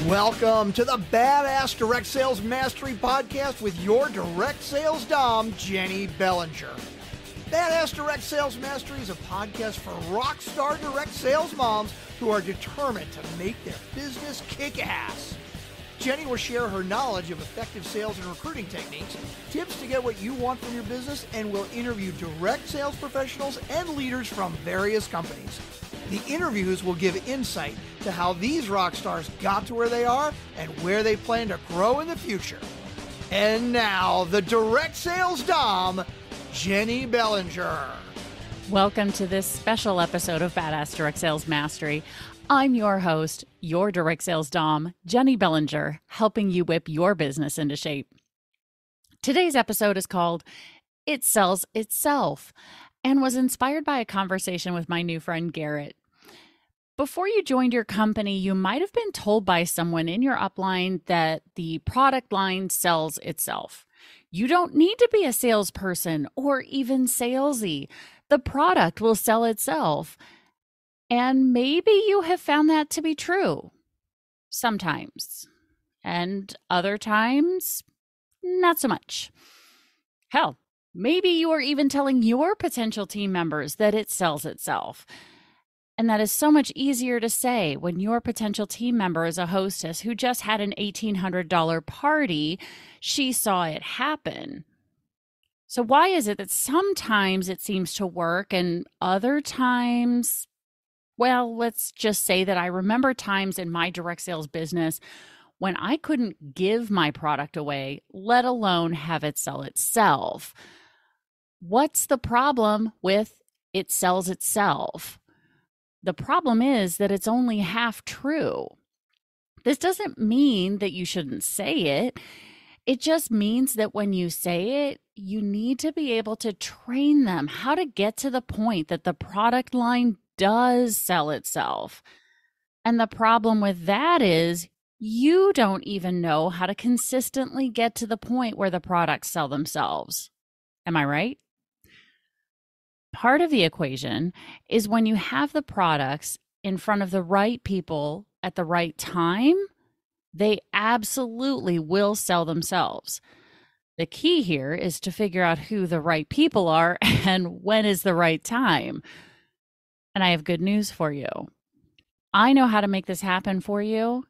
Welcome to the Badass Direct Sales Mastery Podcast with your direct sales dom, Jennie Bellinger. Badass Direct Sales Mastery is a podcast for rock star direct sales moms who are determined to make their business kick ass. Jennie will share her knowledge of effective sales and recruiting techniques, tips to get what you want from your business, and will interview direct sales professionals and leaders from various companies. The interviews will give insight to how these rock stars got to where they are and where they plan to grow in the future. And now, the direct sales dom, Jennie Bellinger. Welcome to this special episode of Badass Direct Sales Mastery. I'm your host, your direct sales dom, Jennie Bellinger, helping you whip your business into shape. Today's episode is called It Sells Itself and was inspired by a conversation with my new friend Garrett. Before you joined your company, you might have been told by someone in your upline that the product line sells itself. You don't need to be a salesperson or even salesy. The product will sell itself. And maybe you have found that to be true sometimes, and other times, not so much. Hell, maybe you are even telling your potential team members that it sells itself. And that is so much easier to say when your potential team member is a hostess who just had an $1,800 party. She saw it happen. So why is it that sometimes it seems to work and other times, well, let's just say that I remember times in my direct sales business when I couldn't give my product away, let alone have it sell itself. What's the problem with it sells itself? The problem is that it's only half true. This doesn't mean that you shouldn't say it. It just means that when you say it, you need to be able to train them how to get to the point that the product line does sell itself. And the problem with that is you don't even know how to consistently get to the point where the products sell themselves. Am I right? Part of the equation is when you have the products in front of the right people at the right time, they absolutely will sell themselves. The key here is to figure out who the right people are and when is the right time. And I have good news for you. I know how to make this happen for you,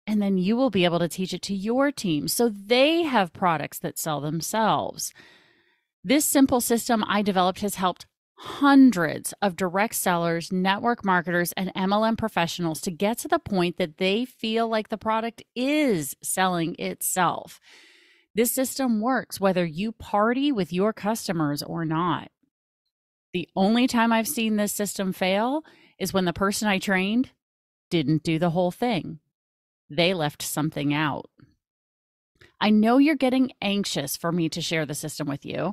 and then you will be able to teach it to your team so they have products that sell themselves. This simple system I developed has helped hundreds of direct sellers, network marketers, and MLM professionals to get to the point that they feel like the product is selling itself. This system works whether you party with your customers or not. The only time I've seen this system fail is when the person I trained didn't do the whole thing. They left something out. I know you're getting anxious for me to share the system with you,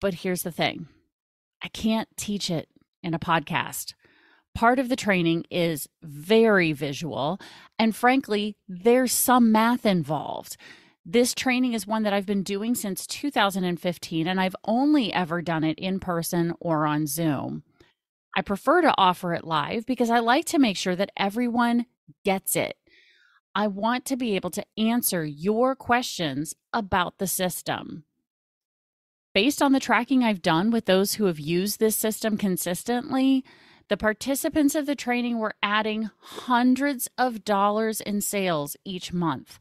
but here's the thing. I can't teach it in a podcast. Part of the training is very visual, and frankly, there's some math involved. This training is one that I've been doing since 2015, and I've only ever done it in person or on Zoom. I prefer to offer it live because I like to make sure that everyone gets it. I want to be able to answer your questions about the system. Based on the tracking I've done with those who have used this system consistently, the participants of the training were adding hundreds of dollars in sales each month.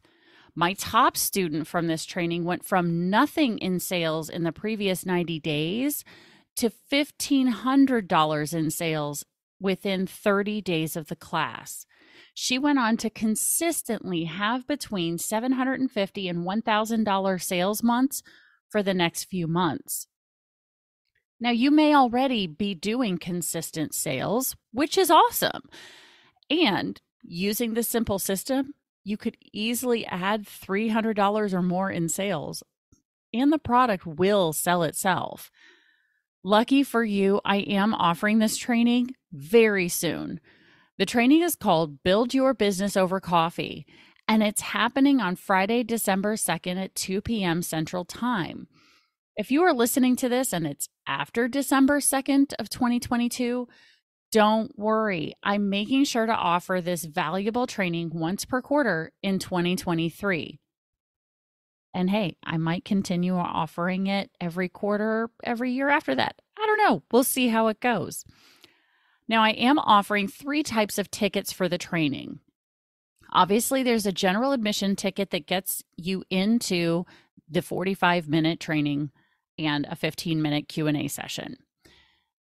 My top student from this training went from nothing in sales in the previous 90 days to $1,500 in sales within 30 days of the class. She went on to consistently have between $750 and $1,000 sales months for the next few months. Now, you may already be doing consistent sales, which is awesome. And using this simple system, you could easily add $300 or more in sales, and the product will sell itself. Lucky for you, I am offering this training very soon. The training is called Build Your Business Over Coffee, and it's happening on Friday, December 2nd at 2 p.m. Central Time. If you are listening to this and it's after December 2nd of 2022, Don't worry, I'm making sure to offer this valuable training once per quarter in 2023. And hey, I might continue offering it every quarter, every year after that. I don't know. We'll see how it goes. Now, I am offering 3 types of tickets for the training. Obviously, there's a general admission ticket that gets you into the 45-minute training and a 15-minute Q&A session.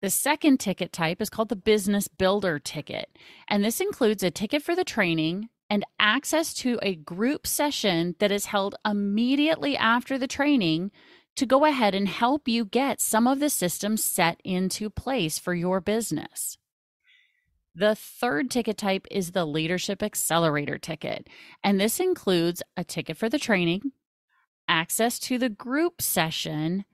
The second ticket type is called the Business Builder ticket, and this includes a ticket for the training and access to a group session that is held immediately after the training to go ahead and help you get some of the systems set into place for your business. The third ticket type is the Leadership Accelerator ticket, and this includes a ticket for the training, access to the group session,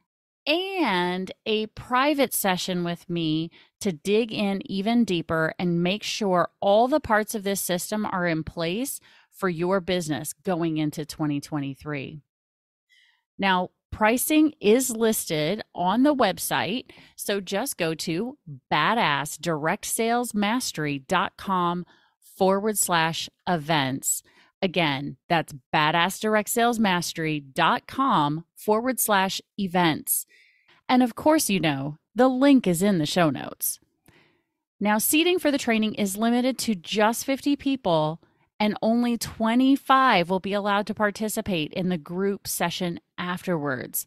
and a private session with me to dig in even deeper and make sure all the parts of this system are in place for your business going into 2023. Now, pricing is listed on the website, so just go to badassdirectsalesmastery.com/events. Again, that's badassdirectsalesmastery.com/events. And of course, the link is in the show notes. Now, seating for the training is limited to just 50 people, and only 25 will be allowed to participate in the group session afterwards.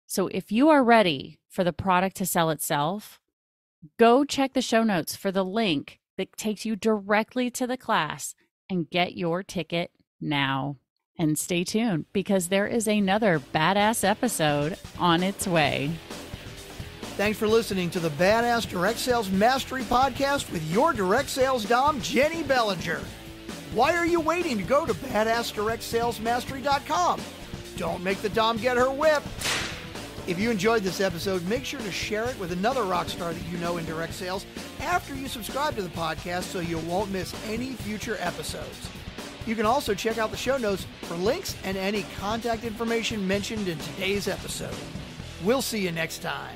So if you are ready for the product to sell itself, go check the show notes for the link that takes you directly to the class and get your ticket now. And stay tuned because there is another badass episode on its way. Thanks for listening to the Badass Direct Sales Mastery Podcast with your direct sales dom, Jennie Bellinger. Why are you waiting to go to badassdirectsalesmastery.com? Don't make the dom get her whip. If you enjoyed this episode, make sure to share it with another rock star that you know in direct sales after you subscribe to the podcast so you won't miss any future episodes. You can also check out the show notes for links and any contact information mentioned in today's episode. We'll see you next time.